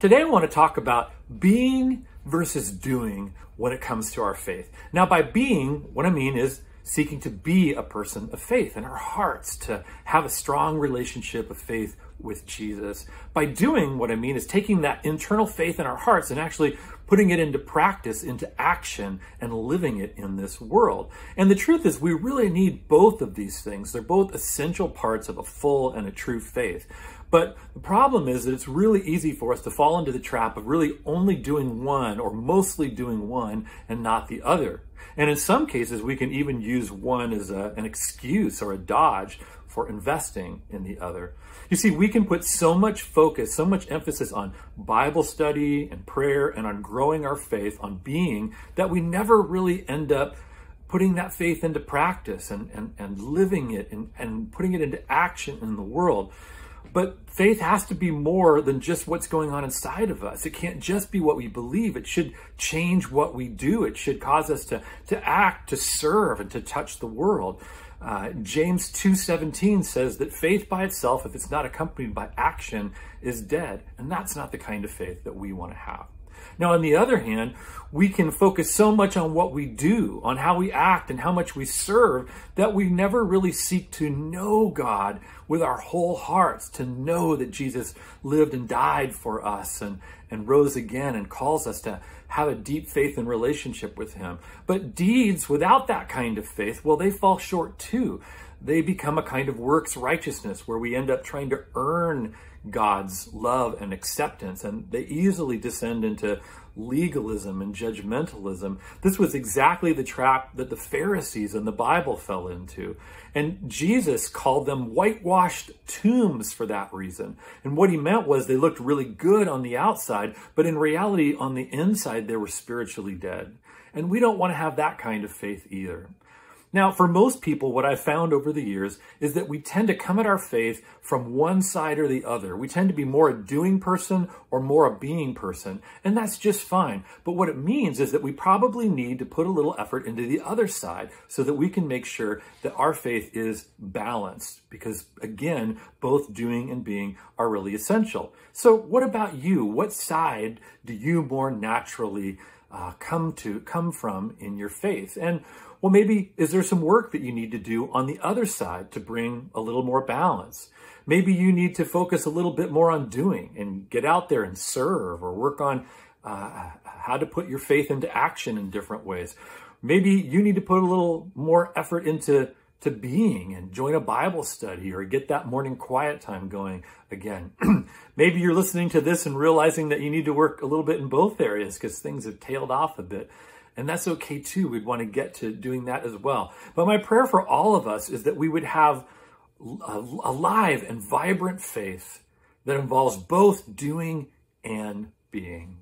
Today I want to talk about being versus doing when it comes to our faith. Now, by being, what I mean is seeking to be a person of faith in our hearts, to have a strong relationship of faith with Jesus. By doing, what I mean is taking that internal faith in our hearts and actually putting it into practice, into action, and living it in this world. And the truth is, we really need both of these things. They're both essential parts of a full and a true faith. But the problem is that it's really easy for us to fall into the trap of really only doing one or mostly doing one and not the other. And in some cases, we can even use one as an excuse or a dodge for investing in the other. You see, we can put so much focus, so much emphasis on Bible study and prayer and on growing our faith, on being, that we never really end up putting that faith into practice and living it and putting it into action in the world. But faith has to be more than just what's going on inside of us. It can't just be what we believe. It should change what we do. It should cause us to act, to serve, and to touch the world. James 2:17 says that faith by itself, if it's not accompanied by action, is dead. And that's not the kind of faith that we want to have. Now, on the other hand, we can focus so much on what we do, on how we act and how much we serve, that we never really seek to know God with our whole hearts, to know that Jesus lived and died for us and rose again and calls us to have a deep faith and relationship with him. But deeds without that kind of faith, well, they fall short too. They become a kind of works righteousness where we end up trying to earn God's love and acceptance, and they easily descend into legalism and judgmentalism. This was exactly the trap that the Pharisees in the Bible fell into. And Jesus called them whitewashed tombs for that reason. And what he meant was they looked really good on the outside, but in reality, on the inside, they were spiritually dead. And we don't want to have that kind of faith either. Now, for most people, what I've found over the years is that we tend to come at our faith from one side or the other. We tend to be more a doing person or more a being person, and that's just fine. But what it means is that we probably need to put a little effort into the other side so that we can make sure that our faith is balanced, because again, both doing and being are really essential. So what about you? What side do you more naturally come from in your faith? And well, maybe is there some work that you need to do on the other side to bring a little more balance? Maybe you need to focus a little bit more on doing and get out there and serve, or work on how to put your faith into action in different ways. Maybe you need to put a little more effort into being and join a Bible study or get that morning quiet time going again. Maybe you're listening to this and realizing that you need to work a little bit in both areas because things have tailed off a bit. And that's okay too. We'd want to get to doing that as well. But my prayer for all of us is that we would have a live and vibrant faith that involves both doing and being.